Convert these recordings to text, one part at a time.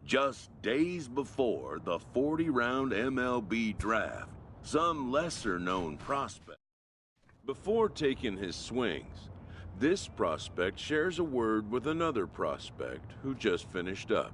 Just days before the 40-round MLB draft, some lesser-known prospect. Before taking his swings, this prospect shares a word with another prospect who just finished up.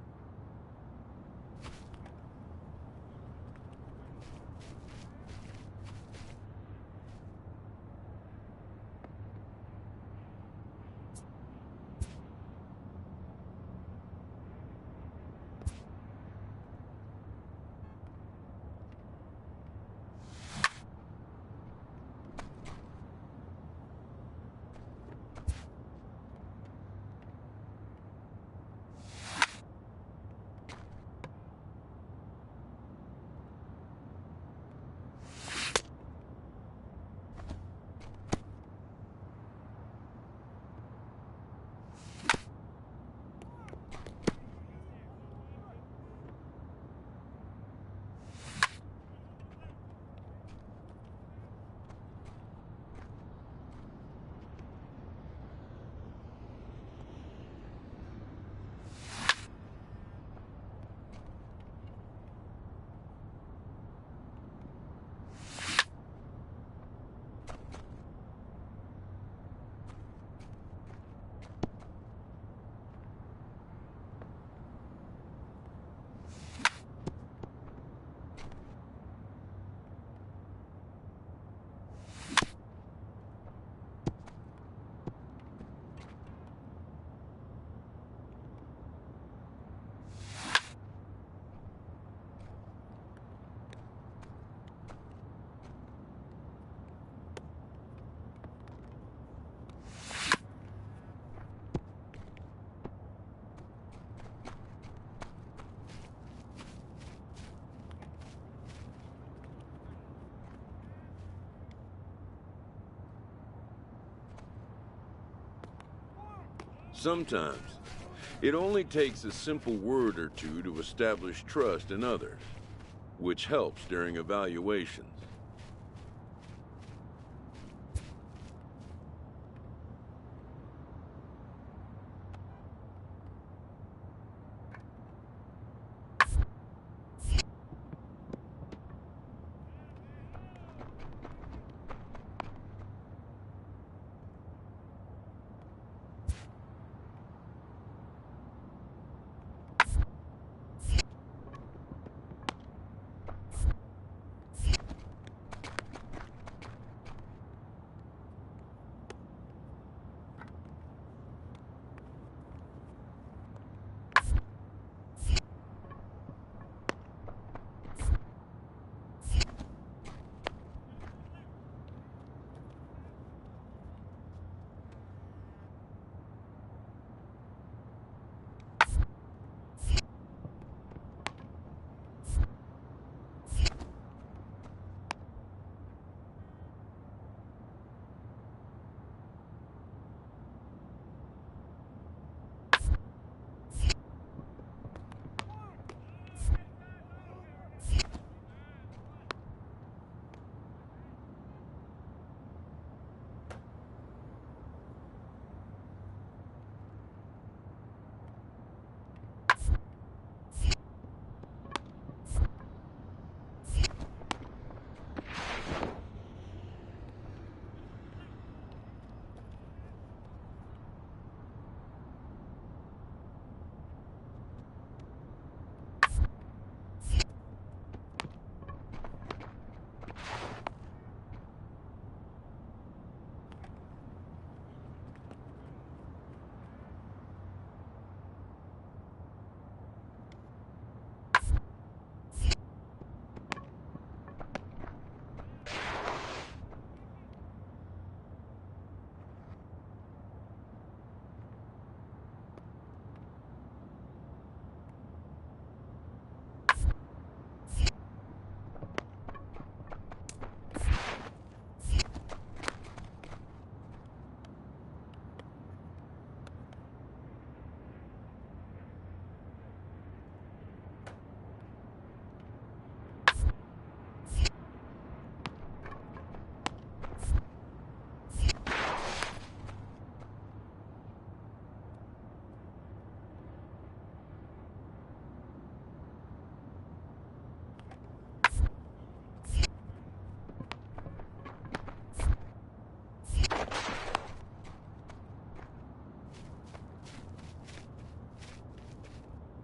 Sometimes, it only takes a simple word or two to establish trust in others, which helps during evaluations.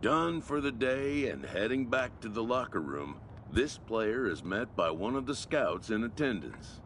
Done for the day and heading back to the locker room, this player is met by one of the scouts in attendance.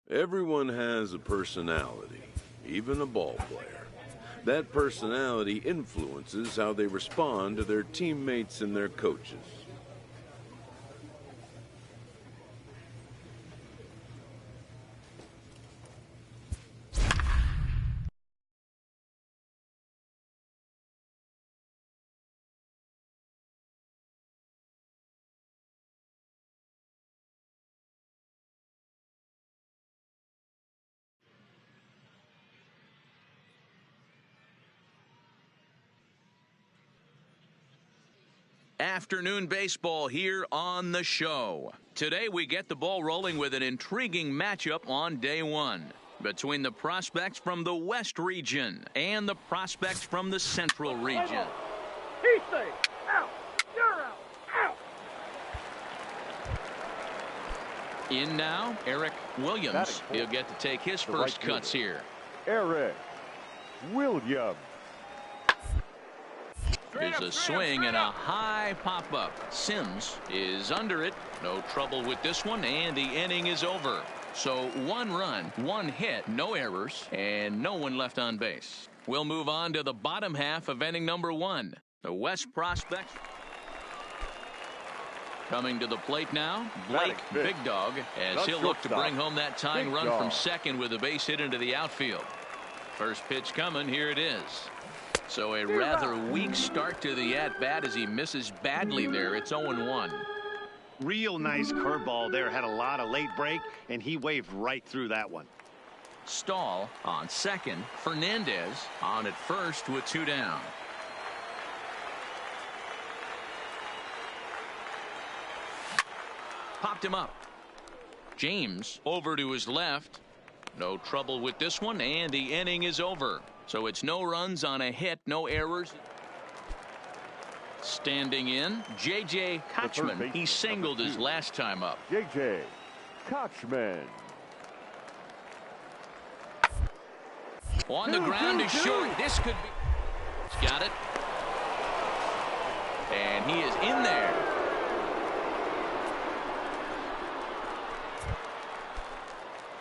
Everyone has a personality, even a ball player. That personality influences how they respond to their teammates and their coaches. Afternoon baseball here on the show. Today we get the ball rolling with an intriguing matchup on day one between the prospects from the West region and the prospects from the Central region. He's safe. Out. You're out. Out. In now, Eric Williams. He'll get to take his first cuts here. Eric Williams. There's a swing and a high pop-up. Sims is under it. No trouble with this one, and the inning is over. So 1 run, 1 hit, no errors, and no one left on base. We'll move on to the bottom half of inning number 1. The West prospects. Coming to the plate now, Blake Big Dog, as he'll look to bring home that tying run from second with a base hit into the outfield. First pitch coming, here it is. So a rather weak start to the at-bat as he misses badly there. It's 0-1. Real nice curveball there. Had a lot of late break, and he waved right through that one. Stahl on second. Fernandez on at first with 2 down. Popped him up. James over to his left. No trouble with this one, and the inning is over. So it's no runs on a hit, no errors. Standing in, J.J. Kochman. He singled his last time up. J.J. Kochman. On the ground is short. This could be. He's got it. And he is in there.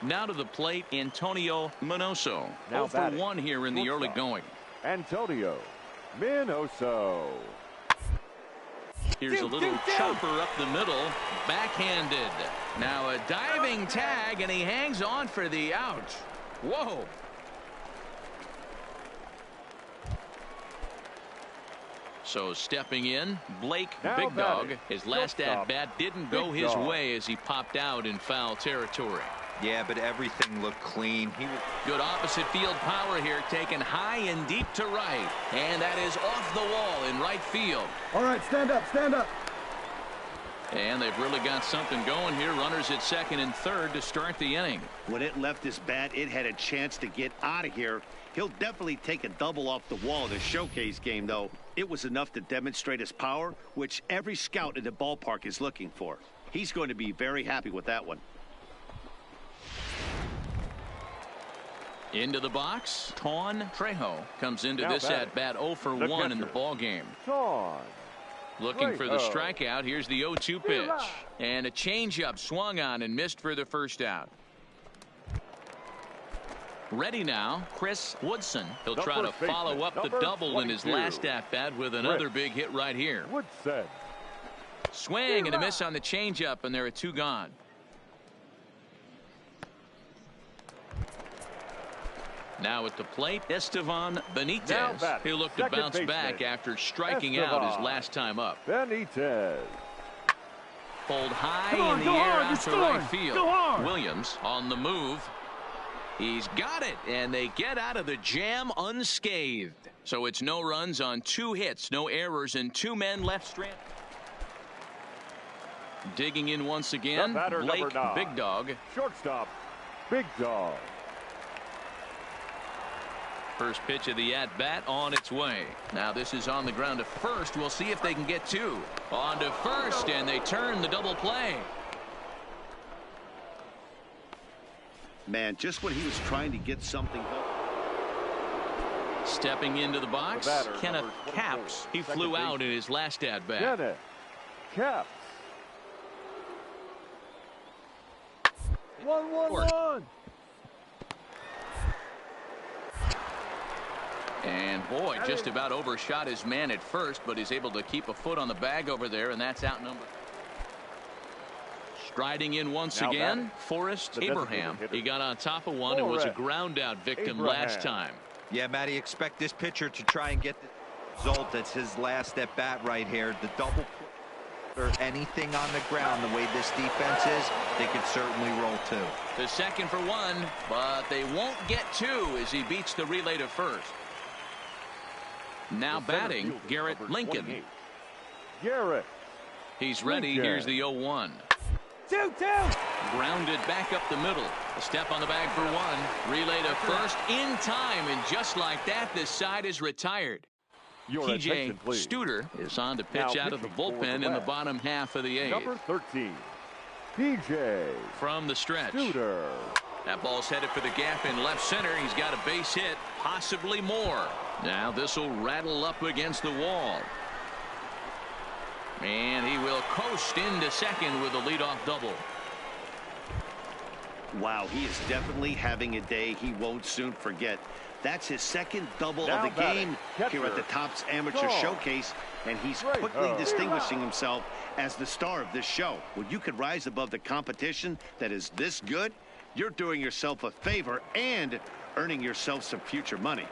Now to the plate, Antonio Minoso. 0 for 1 here in the early going. Antonio Minoso. Here's a little chopper up the middle, backhanded. Now a diving tag, and he hangs on for the out. Whoa. So stepping in, Blake Big Dog. His last at-bat didn't go his way as he popped out in foul territory. Yeah, but everything looked clean. Good opposite field power here, taken high and deep to right. And that is off the wall in right field. All right, stand up, stand up. And they've really got something going here. Runners at second and third to start the inning. When it left his bat, it had a chance to get out of here. He'll definitely take a double off the wall in a showcase game, though. It was enough to demonstrate his power, which every scout in the ballpark is looking for. He's going to be very happy with that one. Into the box, Tawn Trejo comes into this at-bat 0 for 1 in the ball game. Looking for the strikeout. Here's the 0-2 pitch. And a changeup swung on and missed for the first out. Ready now, Chris Woodson. He'll The try to first baseman, follow up the number double in his 22. last at-bat with another big hit right here. Woodson. Swing and a miss on the changeup, and there are two gone. Now at the plate, Estevan Benitez. He'll look to bounce back after striking out his last time up. Benitez. Pulled high Come on, in the go air hard, out you're to scoring. right field. Go hard. Williams on the move. He's got it, and they get out of the jam unscathed. So it's no runs on 2 hits, no errors, and 2 men left stranded. Digging in once again, batter, Blake number 9. Big Dog. Shortstop, Big Dog. First pitch of the at-bat on its way. Now this is on the ground to first. We'll see if they can get 2. On to first, and they turn the double play. Man, just when he was trying to get something done. Stepping into the box, The batter, Kenneth number 24, Caps. He second flew out baseman. in his last at-bat. Kenneth Caps. 1-1-1. And boy, just about overshot his man at first, but he's able to keep a foot on the bag over there, and that's out number. Striding in once Now again, batting, Forrest the designated Abraham. hitter. He got on top of one and was a Forrest ground out victim Abraham. last time. Yeah, Matty, expect this pitcher to try and get the result. That's his last at bat right here. The double or anything on the ground, the way this defense is, they could certainly roll 2. The second for 1, but they won't get 2 as he beats the relay to first. Now The center batting, fielder, Garrett number Lincoln. 28. Garrett. He's ready. Lincoln. Here's the 0-1. 2-2. Grounded back up the middle. A step on the bag for 1. Relay to first in time, and just like that, this side is retired. Your TJ attention, please. Studer is on to pitch Now out of the pitching for bullpen the in the West. bottom half of the 8th. Number 13. PJ From the stretch. Studer. That ball's headed for the gap in left center. He's got a base hit, possibly more. Now this will rattle up against the wall. And he will coast into second with a leadoff double. Wow, he is definitely having a day he won't soon forget. That's his second double Now of the batting, game catcher, here at the Topps Amateur Shaw. Showcase, and he's Right, quickly oh. distinguishing himself as the star of this show. When you could rise above the competition that is this good, you're doing yourself a favor and earning yourself some future money.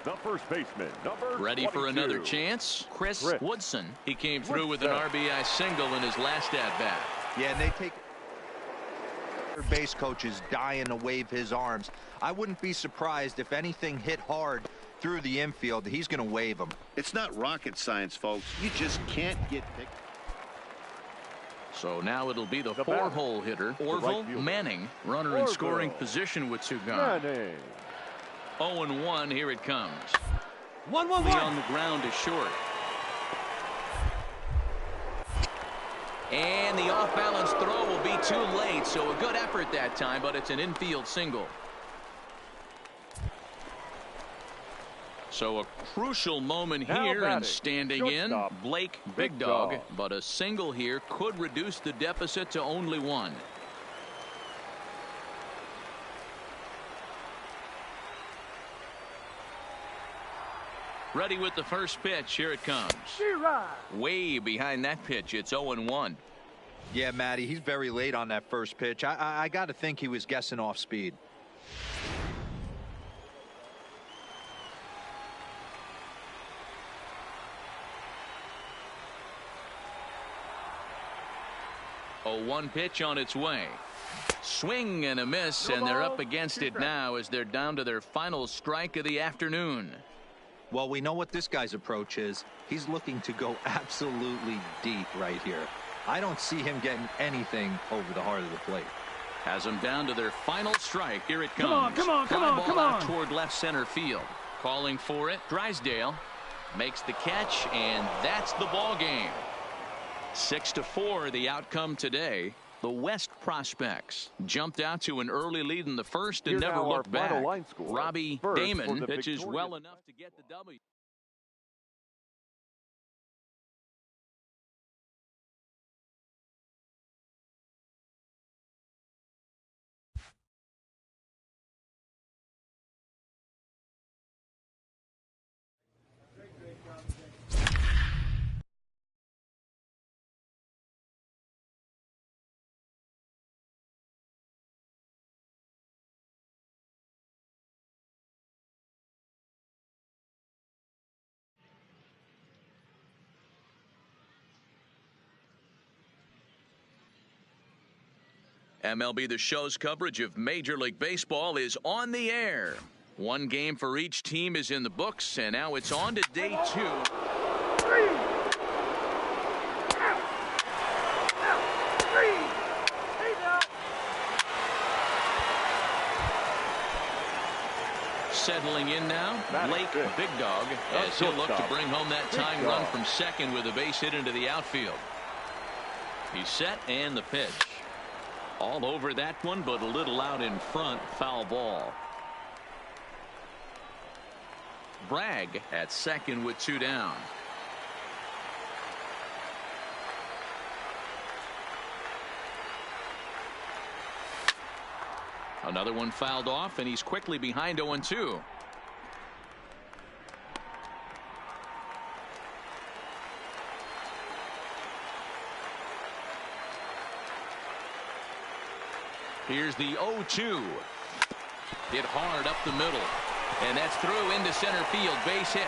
The first baseman, number Ready 22. for another chance? Chris Woodson. He came through with an Woodson. RBI single in his last at-bat. Yeah, and they take their base coaches dying to wave his arms. I wouldn't be surprised if anything hit hard through the infield. He's going to wave them. It's not rocket science, folks. You just can't get picked. So now it'll be the The 4-hole hitter, Orville right fielder. Manning. Runner in Orville. scoring position with 2 gone. Manning. 0-1, here it comes. 1-1-1. Lee on the ground is short. And the off-balance throw will be too late, so a good effort that time, but it's an infield single. So a crucial moment Now here, and batting, standing in, shortstop, Blake Big Big Dog. Dog. But a single here could reduce the deficit to only 1. Ready with the first pitch. Here it comes. She-Ride. Way behind that pitch. It's 0-1. Yeah, Matty, he's very late on that first pitch. I got to think he was guessing off speed. A 1 pitch on its way. Swing and a miss, and they're up against it now as they're down to their final strike of the afternoon. Well, we know what this guy's approach is. He's looking to go absolutely deep right here. I don't see him getting anything over the heart of the plate. Has them down to their final strike. Here it Come on, comes. come on, come Fly on, ball come out on. toward left center field. Calling for it. Drysdale makes the catch, and that's the ball game. 6-4 the outcome today. The West prospects jumped out to an early lead in the first and Here never now our looked final back. line score. Robbie First for Damon the pitches victorious- well enough to get the W. MLB The Show's coverage of Major League Baseball is on the air. One game for each team is in the books, and now it's on to day 2. Settling in now, Blake Big Dog, as he'll look to bring home that tying run from second with a base hit into the outfield. He's set, and the pitch. All over that one, but a little out in front. Foul ball. Bragg at second with 2 down. Another one fouled off, and he's quickly behind 0-2. Here's the 0-2. Hit hard up the middle. And that's through into center field. Base hit.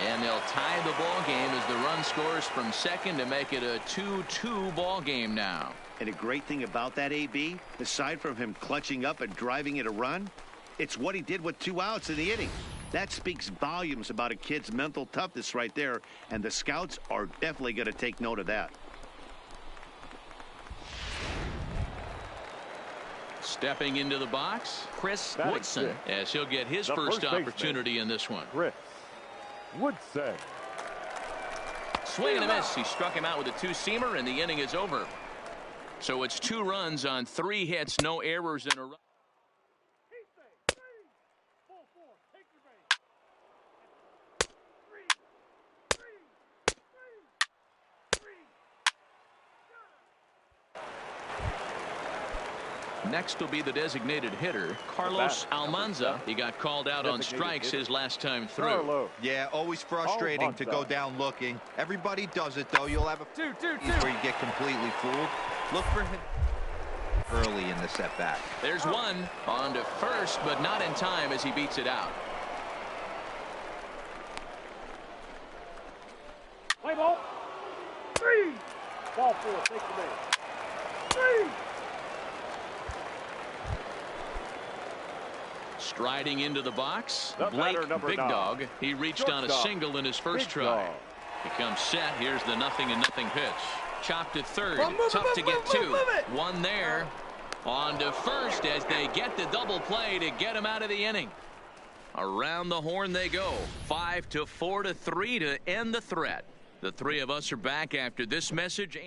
And they'll tie the ball game as the run scores from second to make it a 2-2 ball game now. And a great thing about that, AB, aside from him clutching up and driving it a run, it's what he did with 2 outs in the inning. That speaks volumes about a kid's mental toughness right there, and the scouts are definitely going to take note of that. Stepping into the box, Chris Woodson, as he'll get his first opportunity in this one. Chris Woodson. Swing and a miss. He struck him out with a 2-seamer, and the inning is over. So it's 2 runs on 3 hits, no errors in a run. Next will be the designated hitter, Carlos Almanza. He got called out on strikes his last time through. Yeah, always frustrating to go down looking. Everybody does it, though. You'll have a few where you get completely fooled. Look for him early in the setback. There's one on to first, but not in time as he beats it out. Play ball. 3. Ball 4. Take the base. 3. Striding into the box, Blake Big Dog. He reached on a single in his first try. He comes set. Here's the 0-0 pitch. Chopped to third. Tough to get to. One there. On to first as they get the double play to get him out of the inning. Around the horn they go. 5-4-3 to end the threat. The 3 of us are back after this message.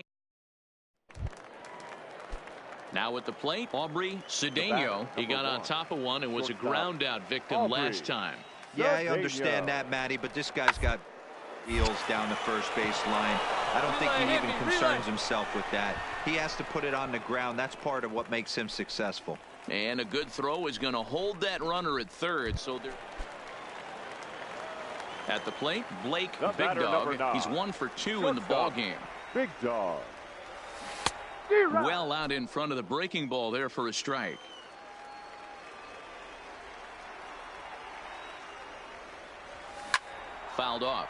Now at the plate, Aubrey Cedeno. He got on top of one and was a ground out victim last time. Yeah, I understand that, Matty, but this guy's got deals down the first base line. I don't think he even concerns himself with that. He has to put it on the ground. That's part of what makes him successful. And a good throw is going to hold that runner at third. So they're at the plate, Blake Big Dog. He's 1 for 2 in the ball game. Big Dog. Well out in front of the breaking ball there for a strike. Fouled off.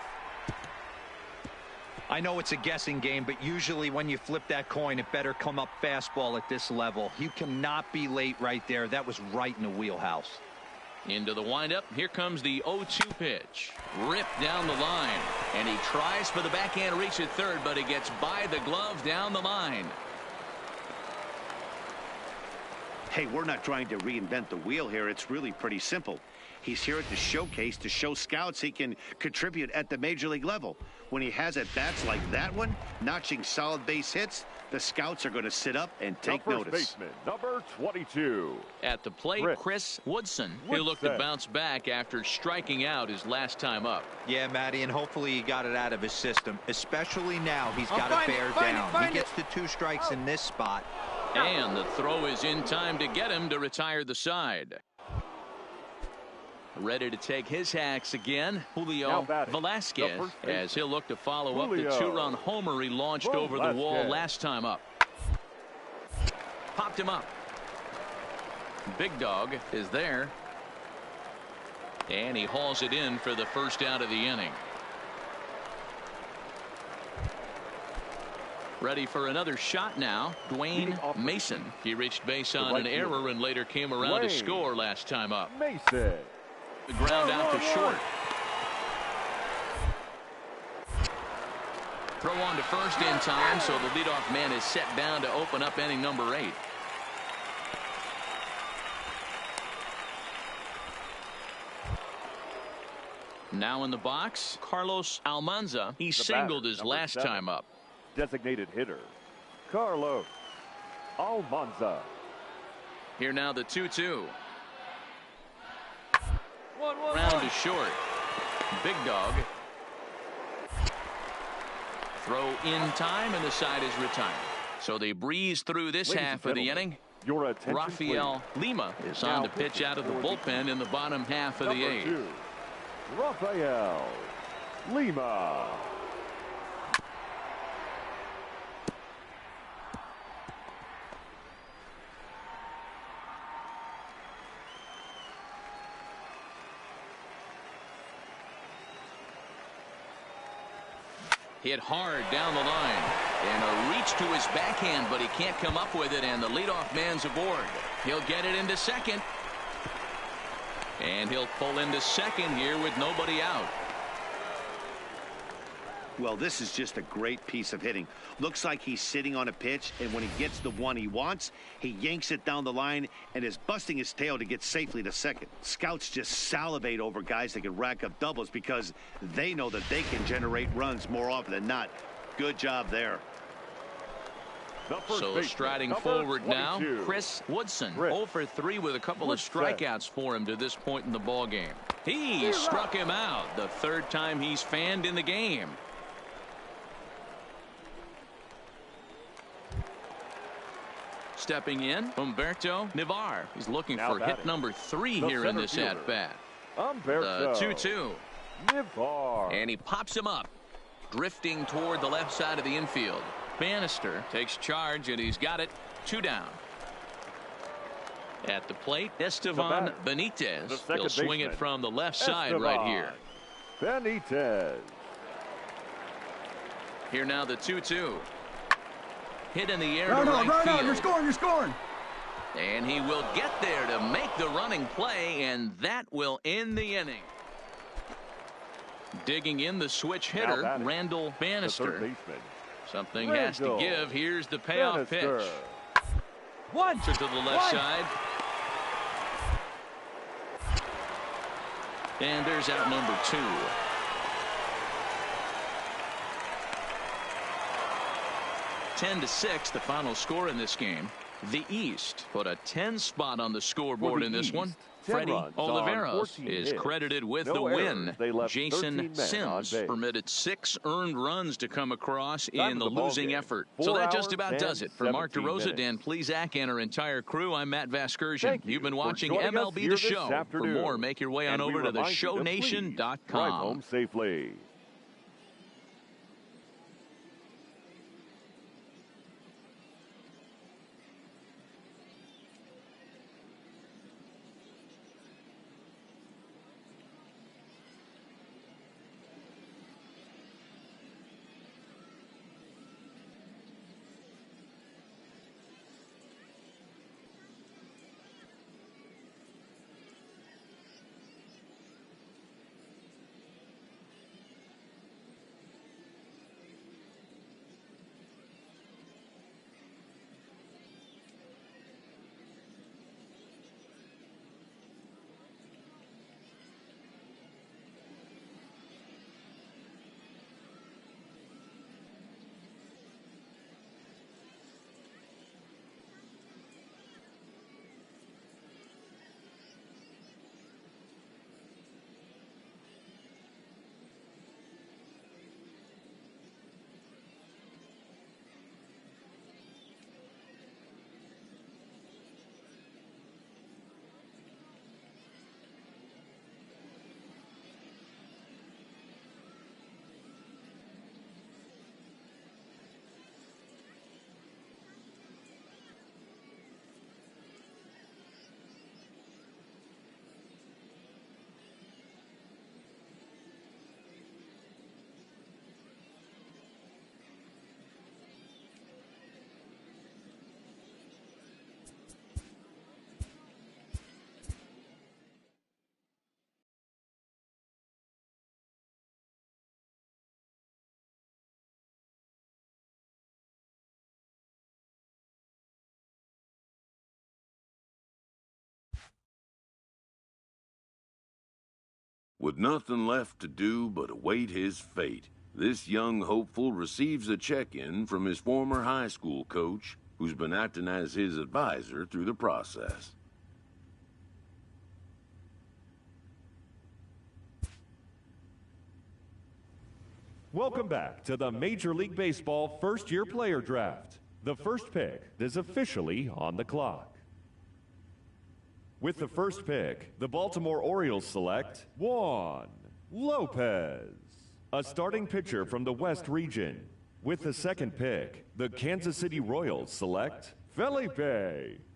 I know it's a guessing game, but usually when you flip that coin, it better come up fastball at this level. You cannot be late right there. That was right in the wheelhouse. Into the windup. Here comes the 0-2 pitch. Ripped down the line. And he tries for the backhand reach at third, but he gets by the glove down the line. Hey, we're not trying to reinvent the wheel here. It's really pretty simple. He's here at the showcase to show scouts he can contribute at the major league level. When he has at-bats like that one, notching solid base hits, the scouts are going to sit up and take notice. Baseman, number 22. At the plate, Chris Woodson. He'll look to bounce back after striking out his last time up. Yeah, Matty, and hopefully he got it out of his system. Especially now, he's got to bear down. He gets the 2 strikes in this spot. And the throw is in time to get him to retire the side. Ready to take his hacks again, Julio Velasquez, as he'll look to follow up the 2-run homer he launched over the wall last time up. Popped him up. Big Dog is there. And he hauls it in for the first out of the inning. Ready for another shot now. Dwayne Mason. He reached base on an error and later came around to score last time up. Mason. The ground out to short. Throw on to first in time, so the leadoff man is set down to open up inning number 8. Now in the box, Carlos Almanza. He singled his last time up. Designated hitter, Carlos Almanza. Here now the 2-2. Round to short. Big dog. Throw in time, and the side is retired. So they breeze through this half of the inning. Your attention, Rafael Lima is on to pitch out of the bullpen in the bottom half of the 8th. Rafael Lima. Hit hard down the line. And a reach to his backhand, but he can't come up with it, and the leadoff man's aboard. He'll get it into second. And he'll pull into second here with nobody out. Well, this is just a great piece of hitting. Looks like he's sitting on a pitch, and when he gets the one he wants, he yanks it down the line and is busting his tail to get safely to second. Scouts just salivate over guys that can rack up doubles because they know that they can generate runs more often than not. Good job there. So striding forward now, Chris Woodson. 0 for 3 with a couple of strikeouts for him to this point in the ball game. He struck him out the 3rd time he's fanned in the game. Stepping in, Humberto Nivar. He's looking for hit number 3 here in this at-bat. The 2-2. Nivar. And he pops him up, drifting toward the left side of the infield. Bannister takes charge, and he's got it. 2 down. At the plate, Estevan Benitez. He'll swing it from the left side right here. Benitez. Here now the 2-2. Hit in the air to right field. No, you're scoring. And he will get there to make the running play, and that will end the inning. Digging in the switch hitter, Randall Bannister. Something has to give. Here's the payoff pitch. To the left side. And there's out number 2. (10-6) the final score in this game. The East put a 10 spot on the scoreboard in this one. Freddie Oliveros is credited with the win. Jason Sims permitted 6 earned runs to come across in the losing effort. So that just about does it. For Mark DeRosa, Dan Plesac, and our entire crew, I'm Matt Vasgersian. You've been watching MLB The Show. For more, make your way on over to theshownation.com. Drive home safely. With nothing left to do but await his fate, this young hopeful receives a check-in from his former high school coach, who's been acting as his advisor through the process. Welcome back to the Major League Baseball first-year player draft. The first pick is officially on the clock. With the first pick, the Baltimore Orioles select Juan Lopez, a starting pitcher from the West region. With the second pick, the Kansas City Royals select Felipe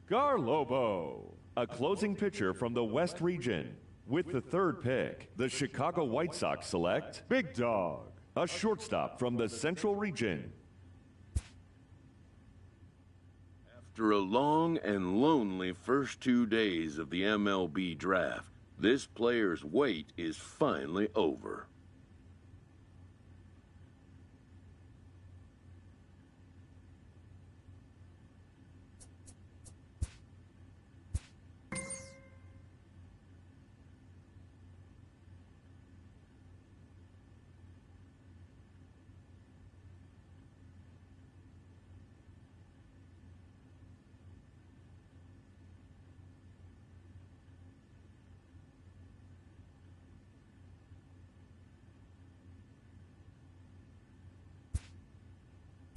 Garlobo, a closing pitcher from the West region. With the third pick, the Chicago White Sox select Big Dog, a shortstop from the Central region. After a long and lonely first 2 days of the MLB draft, this player's wait is finally over.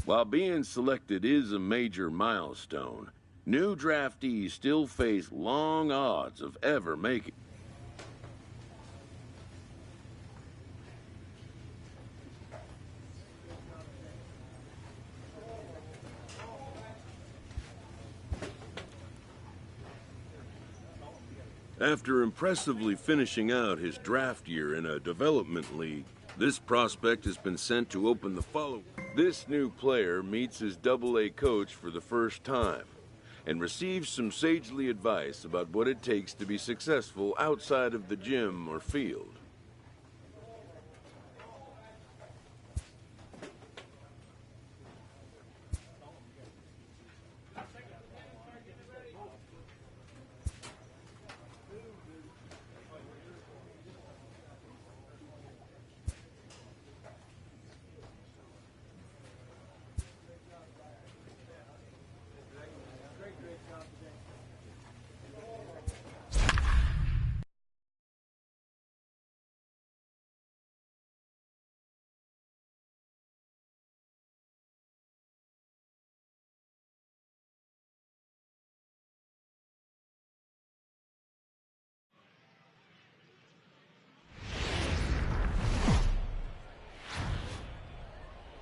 While being selected is a major milestone, new draftees still face long odds of ever making. After impressively finishing out his draft year in a development league, this prospect has been sent to open the following. This new player meets his Double-A coach for the first time and receives some sagely advice about what it takes to be successful outside of the gym or field.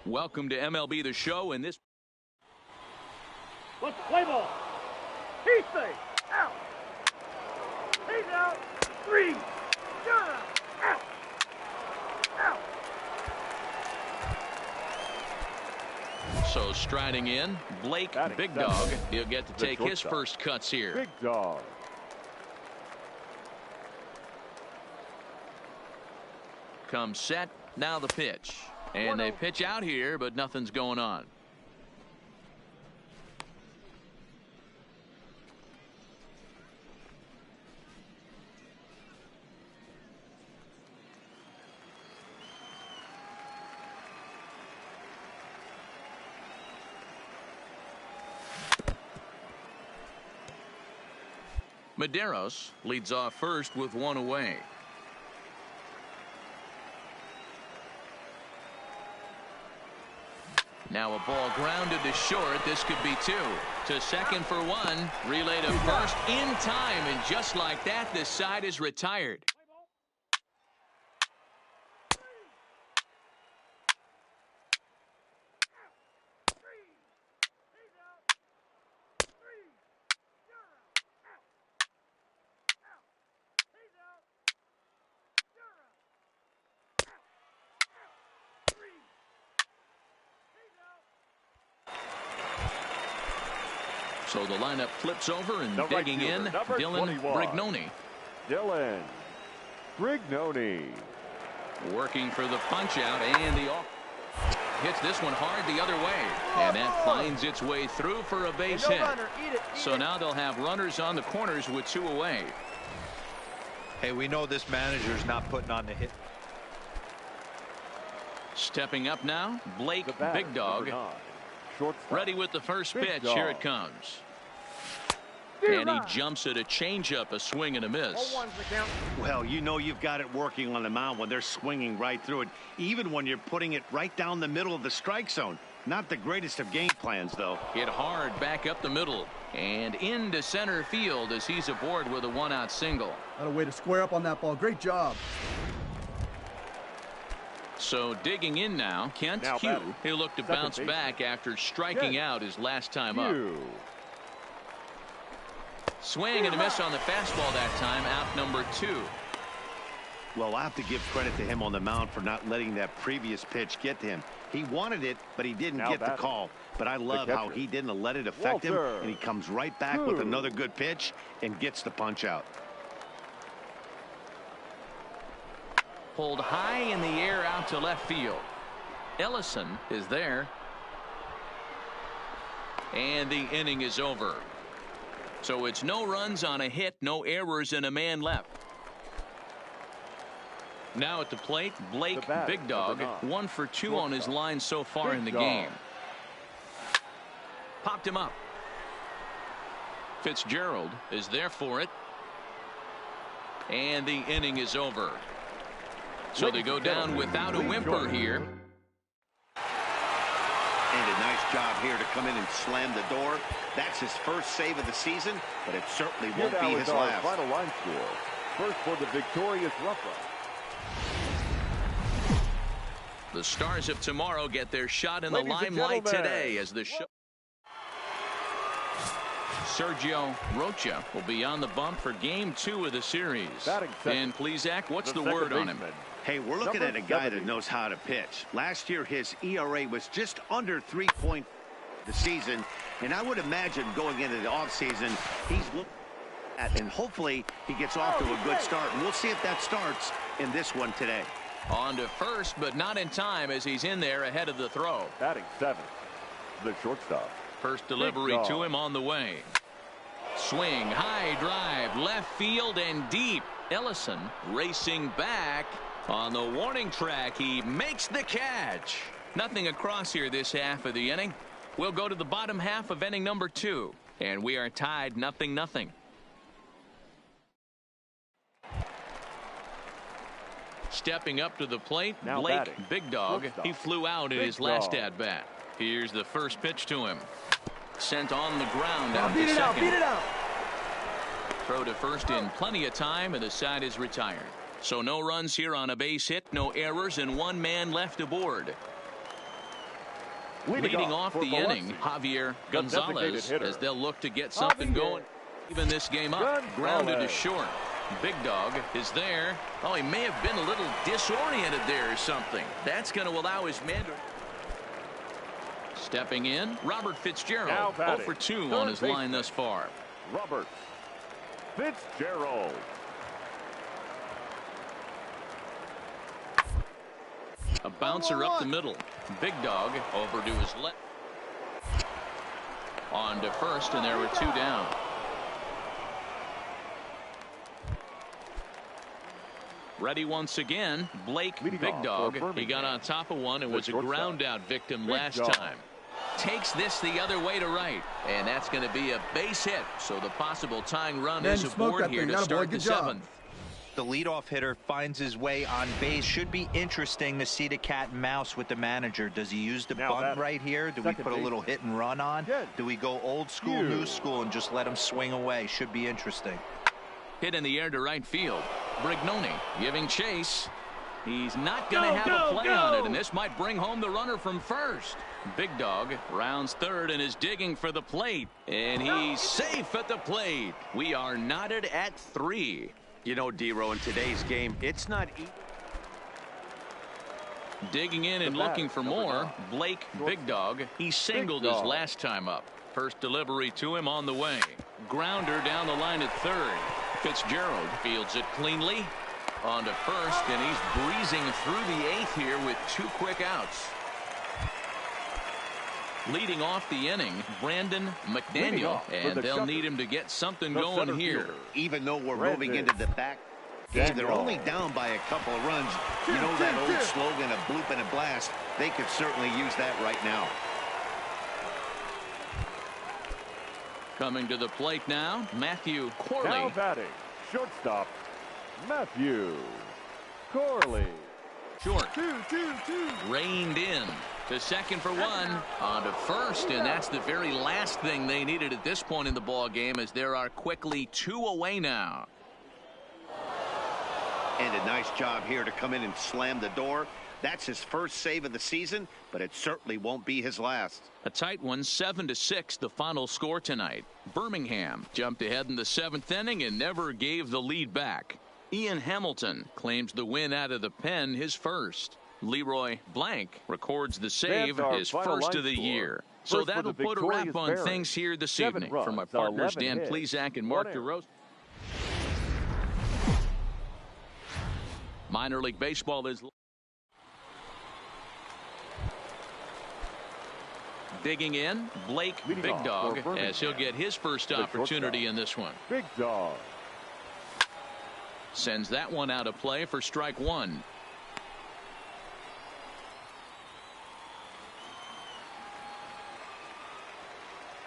Welcome to MLB The Show, and this... Let's play ball. He's safe. Out. He's out. 3. You're out. Out. Out. So striding in, Blake Big Dog. He'll get to take his first cuts here. Big Dog. Comes set, now the pitch. And they pitch out here, but nothing's going on. Medeiros leads off first with one away. Now a ball grounded to short. This could be 2. To second for 1. Relay to first in time. And just like that, this side is retired. So the lineup flips over and digging in, Dylan Brignoni. Dylan Brignoni. Working for the punch out, and the off. Hits this one hard the other way. And that finds its way through for a base hit. So now they'll have runners on the corners with 2 away. Hey, we know this manager's not putting on the hit. Stepping up now, Blake Big Dog. Ready with the first pitch. Here it comes. And he jumps at a changeup, a swing and a miss. Well, you know you've got it working on the mound when they're swinging right through it, even when you're putting it right down the middle of the strike zone. Not the greatest of game plans, though. Hit hard back up the middle and into center field as he's aboard with a one-out single. What a way to square up on that ball. Great job. So digging in now, Kent Hugh. He'll look to bounce back after striking out his last time up. Swing and a miss on the fastball that time, out number 2. Well, I have to give credit to him on the mound for not letting that previous pitch get to him. He wanted it, but he didn't get the call. But I love how he didn't let it affect him, and he comes right back with another good pitch and gets the punch out. Pulled high in the air out to left field. Ellison is there. And the inning is over. So it's no runs on a hit, no errors, and a man left. Now at the plate, Blake Big Dog, 1 for 2 on his line so far in the game. Popped him up. Fitzgerald is there for it. And the inning is over. So they go down without a whimper here. And a nice job here to come in and slam the door. That's his first save of the season, but it certainly won't be his last. Final line score. First for the victorious Rough-Riders. The Stars of tomorrow get their shot in the limelight today as the show. Sergio Rocha will be on the bump for game 2 of the series. And please, Zach, what's the word on him? Hey, we're looking at a guy that knows how to pitch. Last year, his ERA was just under 3 points the season, and I would imagine going into the offseason, he's looking at, and hopefully he gets off to a good start. And we'll see if that starts in this one today. On to first, but not in time as he's in there ahead of the throw. Batting 7th, the shortstop. First delivery to him on the way. Swing, high drive, left field and deep. Ellison racing back on the warning track. He makes the catch. Nothing across here this half of the inning. We'll go to the bottom half of inning number 2, and we are tied 0-0. Stepping up to the plate, now Blake batting. Big Dog. He flew out in his last at bat. Here's the first pitch to him. Sent on the ground out to second. Beat it out. Throw to first in plenty of time, and the side is retired. So no runs here on a base hit, no errors, and 1 man left aboard. Leading off the inning, Javier Gonzalez, as they'll look to get something going. Even this game up, grounded to short. Big Dog is there. Oh, he may have been a little disoriented there or something. That's going to allow his man to... Stepping in, Robert Fitzgerald, 0 for 2 on his line thus far. Robert Fitzgerald. A bouncer up the middle. Big Dog over to his left. On to first, and there were 2 down. Ready once again, Blake Big Dog. He got on top of one and was a ground out victim last time. Takes this the other way to right, and that's going to be a base hit. So the possible tying run is aboard here to start the 7th. The leadoff hitter finds his way on base. Should be interesting to see the cat and mouse with the manager. Does he use the bunt right here? Do we put a little hit and run on? Do we go old school, new school, and just let him swing away? Should be interesting. Hit in the air to right field. Brignoni giving chase. He's not going to have a play on it, and this might bring home the runner from first. Big Dog rounds third and is digging for the plate, and he's safe at the plate. We are knotted at 3. You know, D-Row, in today's game, it's not easy. Digging in and looking for more, Blake Big Dog. He singled his last time up. First delivery to him on the way. Grounder down the line at third. Fitzgerald fields it cleanly. On to first, and he's breezing through the 8th here with 2 quick outs. Leading off the inning, Brandon McDaniel, and they'll need him to get something going here. Even though we're moving into the back game. They're only down by a couple of runs. You know that old slogan, a bloop and a blast. They could certainly use that right now. Coming to the plate now, Matthew Corley. Now batting, shortstop, Matthew Corley. Short. Reined in to second for one. On to first, and that's the very last thing they needed at this point in the ball game, as there are quickly 2 away now. And a nice job here to come in and slam the door. That's his first save of the season, but it certainly won't be his last. A tight one, 7-6, the final score tonight. Birmingham jumped ahead in the 7th inning and never gave the lead back. Ian Hamilton claims the win out of the pen, his first. Leroy Blank records the save, his first of the year. So that'll put a wrap on things here this evening. From my partners, Dan Plesac and Mark DeRose. Minor League Baseball is digging in. Blake Big Dog, as he'll get his first opportunity in this one. Big Dog sends that one out of play for strike one.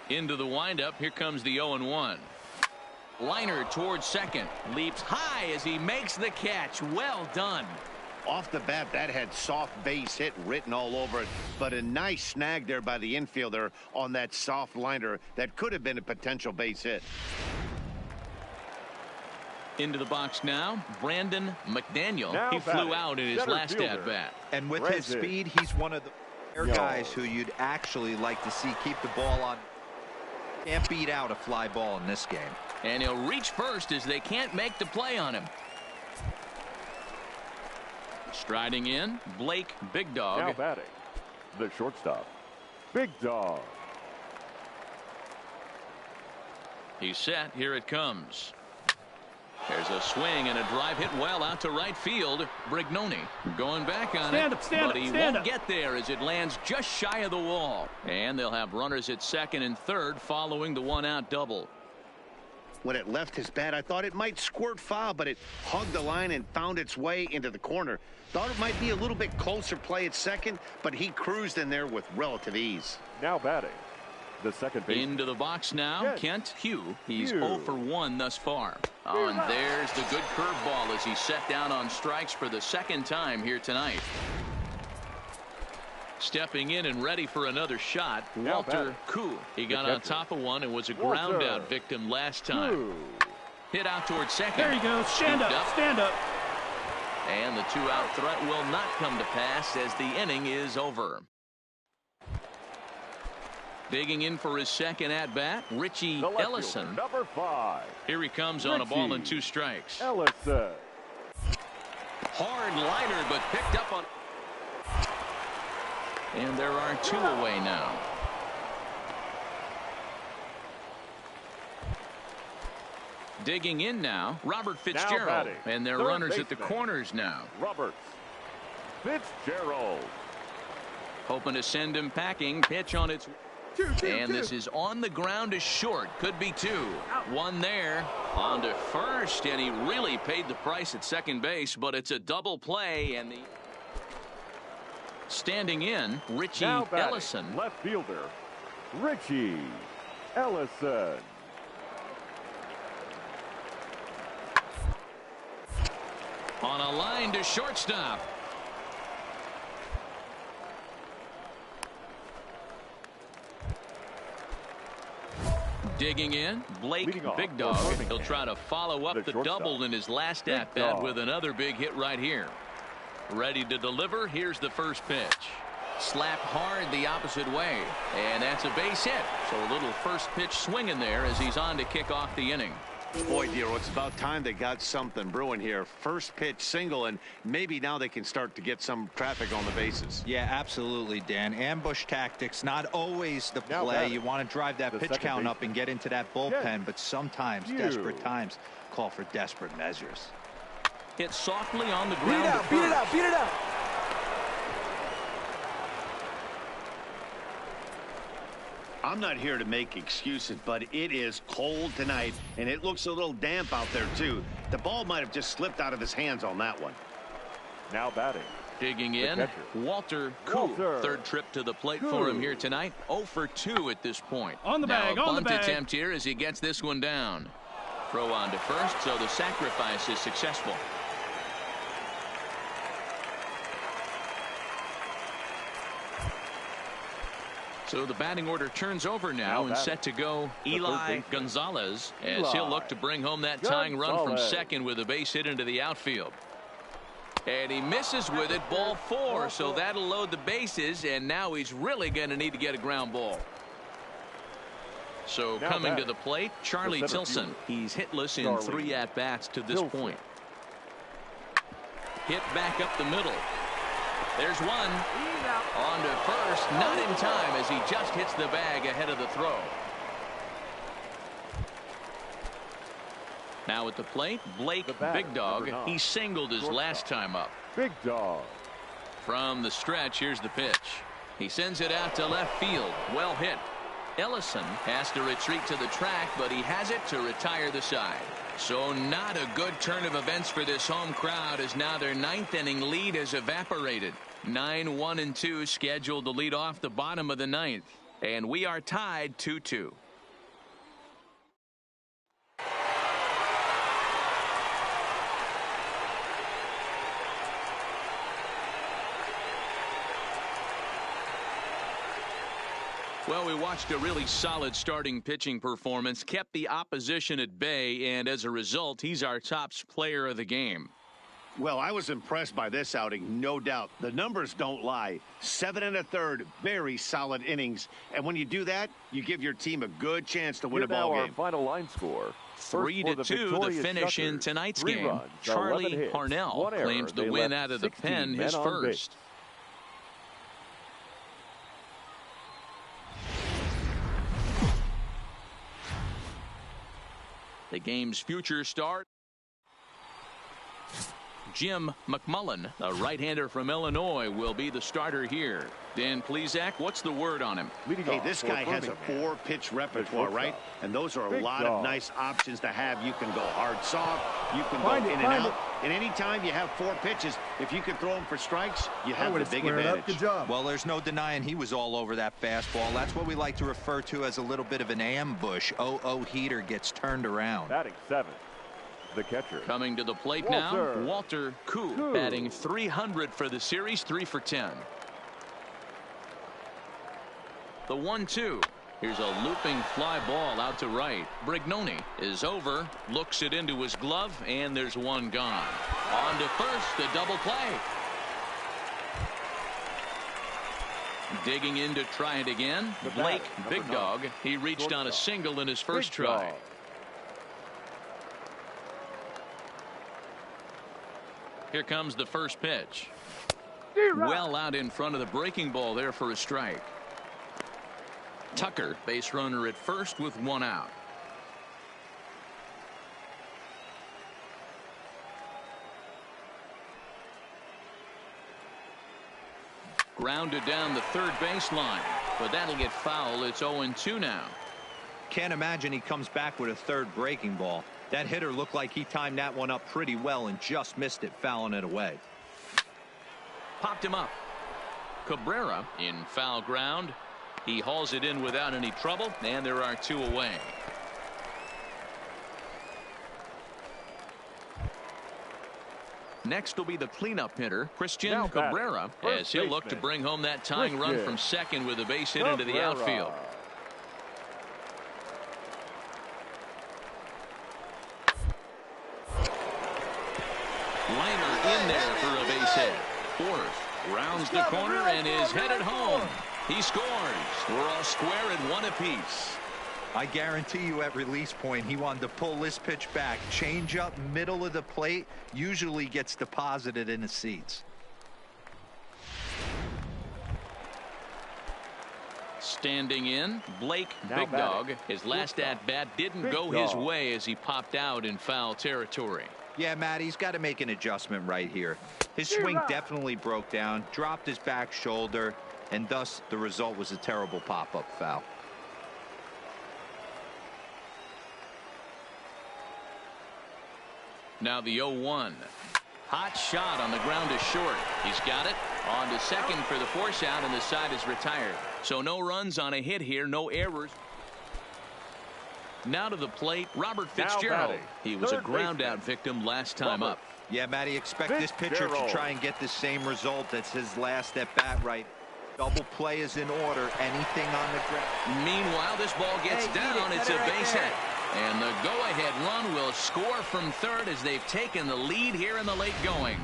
Into the windup. Here comes the 0-1. Liner towards second. Leaps high as he makes the catch. Well done. Off the bat, that had soft base hit written all over it, but a nice snag there by the infielder on that soft liner that could have been a potential base hit. Into the box now, Brandon McDaniel. Now he flew out in his last at-bat. And with his speed, he's one of the guys who you'd actually like to see keep the ball on. Can't beat out a fly ball in this game. And he'll reach first as they can't make the play on him. Striding in, Blake Big Dog. now batting, the shortstop, Big Dog. He's set. Here it comes. There's a swing and a drive hit well out to right field. Brignoni going back on it, but he won't get there as it lands just shy of the wall. And they'll have runners at second and third following the one-out double. When it left his bat, I thought it might squirt foul, but it hugged the line and found its way into the corner. Thought it might be a little bit closer play at second, but he cruised in there with relative ease. Now batting, the second base. Into the box now, Kent Hugh. He's 0 for 1 thus far. Oh, and there's the good curveball as he's set down on strikes for the second time here tonight. Stepping in and ready for another shot, Walter Koo. He got on top of one and was a ground out victim last time. Hit out towards second. There you go. Stand up. Stand up. And the 2-out threat will not come to pass as the inning is over. Digging in for his second at-bat, Richie Ellison. Number 5. Here he comes on a ball and 2 strikes. Ellison. Hard liner, but picked up on. And there are 2 away now. Digging in now, Robert Fitzgerald. And their runners at the corners now. Roberts. Fitzgerald. Hoping to send him packing. Pitch on its. And this is on the ground to short. Could be 2. One there. On to first. And he really paid the price at second base. But it's a double play. And the. Standing in, Richie Ellison. Left fielder, Richie Ellison. On a line to shortstop. Digging in, Blake Big Dog. He'll try to follow up the double in his last at-bat with another big hit right here. Ready to deliver. Here's the first pitch. Slap hard the opposite way. And that's a base hit. So a little first pitch swing in there as he's on to kick off the inning. Boy, Dero, it's about time they got something brewing here. First pitch single, and maybe now they can start to get some traffic on the bases. Yeah, absolutely, Dan. Ambush tactics, not always the play. You want to drive that pitch count up and get into that bullpen, but sometimes desperate times call for desperate measures. Hit softly on the ground. Beat it out, beat it out. I'm not here to make excuses, but it is cold tonight, and it looks a little damp out there, too. The ball might have just slipped out of his hands on that one. Now batting. Digging The in, catcher. Walter Koo. Walter Third trip to the plate Koo. for him here tonight. 0 for 2 at this point. On the bag, now a on the bunt bag. attempt here as he gets this one down. Throw on to first, so the sacrifice is successful. So the batting order turns over now and batting. set to go The Eli third baseman. Gonzalez, as Eli he'll look to bring home that tying run from Gonzalez. second with a base hit into the outfield. And he misses with it, ball 4, so that'll load the bases, and now he's really going to need to get a ground ball. So Now coming to batting. the plate, Charlie The center Tilson. fielder. He's hitless in Charlie 3 at-bats to this Tilson. point. Hit back up the middle. There's one. On to first, not in time as he just hits the bag ahead of the throw. Now at the plate, Blake The batter, Big Dog. number 9. He singled his last time up. Big Dog. From the stretch, here's the pitch. He sends it out to left field. Well hit. Ellison has to retreat to the track, but he has it to retire the side. So not a good turn of events for this home crowd, as now their 9th inning lead has evaporated. 9-1-2 scheduled to lead off the bottom of the 9th. And we are tied 2-2. Well, we watched a really solid starting pitching performance, kept the opposition at bay, and as a result, he's our top player of the game. Well, I was impressed by this outing, no doubt. The numbers don't lie. 7 1/3, very solid innings. And when you do that, you give your team a good chance to win Here a ball now our game. final line score. 3-2 the finish in tonight's game. Runs, Charlie 11 hits, Parnell 1 error. claims the They win left out of the 16 pen, his men on base. first. The game's future start. Jim McMullen, a right-hander from Illinois, will be the starter here. Dan Plesac, what's the word on him? Hey, this guy has a 4-pitch repertoire, right? And those are a lot of nice options to have. You can go hard, soft. You can go in and out. And anytime you have 4 pitches, if you can throw them for strikes, you have the big advantage. Good job. Well, there's no denying he was all over that fastball. That's what we like to refer to as a little bit of an ambush. 0-0 heater gets turned around. Batting 7th. The catcher. Coming to the plate Walter. now, Walter Koo, batting 300 for the series, 3 for 10. The 1-2. Here's a looping fly ball out to right. Brignoni is over, looks it into his glove, and there's one gone. On to first, the double play. Digging in to try it again. The Blake batter, Big number Dog. 9. He reached on a single in his first Big try. Dog. Here comes the first pitch. Well out in front of the breaking ball there for a strike. Tucker, base runner at first with 1 out. Grounded down the third baseline, but that'll get foul. It's 0-2 now. Can't imagine he comes back with a third breaking ball. That hitter looked like he timed that one up pretty well and just missed it, fouling it away. Popped him up. Cabrera in foul ground. He hauls it in without any trouble, and there are 2 away. Next will be the cleanup hitter, Christian Now batting, Cabrera, first as he'll look to baseman, bring home that tying run Christian from second with a base hit into the Cabrera. outfield. Liner in there for a base hit. Fourth rounds the corner and is headed home. He scores. We're all square at 1 apiece. I guarantee you at release point he wanted to pull this pitch back. Change up middle of the plate usually gets deposited in the seats. Standing in, Blake Now Big Dog. batting. His last Shortstop. at-bat didn't Big go his Dog. way as he popped out in foul territory. Yeah, Matt, he's got to make an adjustment right here. His swing definitely broke down, dropped his back shoulder, and thus the result was a terrible pop-up foul. Now the 0-1. Hot shot on the ground is short. He's got it. On to second for the force out, and the side is retired. So no runs on a hit here, no errors. Now to the plate, Robert Fitzgerald. He was a ground out victim last time up. Yeah, Matty, expect this pitcher to try and get the same result. That's his last at bat right. Double play is in order. Anything on the ground. Meanwhile, this ball gets down. It's a base hit. And the go-ahead run will score from third as they've taken the lead here in the late going.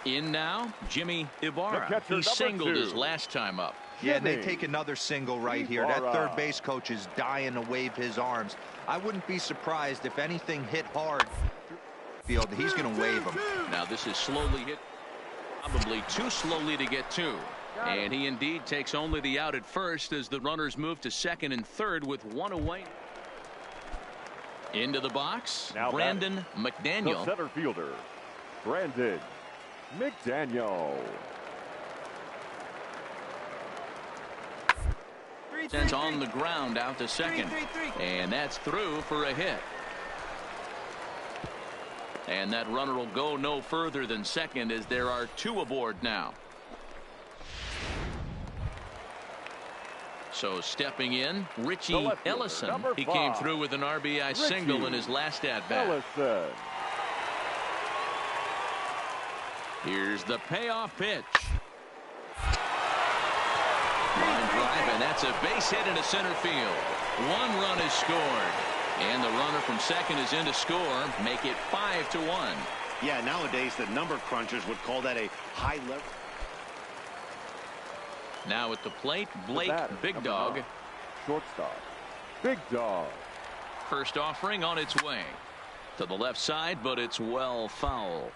In now, Jimmy Ibarra. He singled his last time up. Yeah, and they take another single right here. That third base coach is dying to wave his arms. I wouldn't be surprised if anything hit hard field. He's going to wave them. Now this is slowly hit. Probably too slowly to get to. And he indeed takes only the out at first as the runners move to second and third with one away. Into the box, now Brandon McDaniel. The center fielder, Brandon McDaniel. Sends on the ground out to second. And that's through for a hit. And that runner will go no further than second as there are two aboard now. So stepping in, Richie Ellison. He came through with an RBI single in his last at-bat. Here's the payoff pitch. Line drive, and that's a base hit into center field. One run is scored. And the runner from second is in to score. Make it 5-1. Yeah, nowadays the number crunchers would call that a high level. Now at the plate, Blake Big Dog. Shortstop, Big Dog. First offering on its way. To the left side, but it's well foul.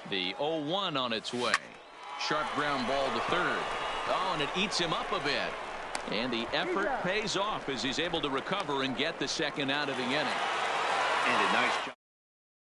The 0-1 on its way. Sharp ground ball to third. Oh, and it eats him up a bit. And the effort pays off as he's able to recover and get the second out of the inning. And a nice job.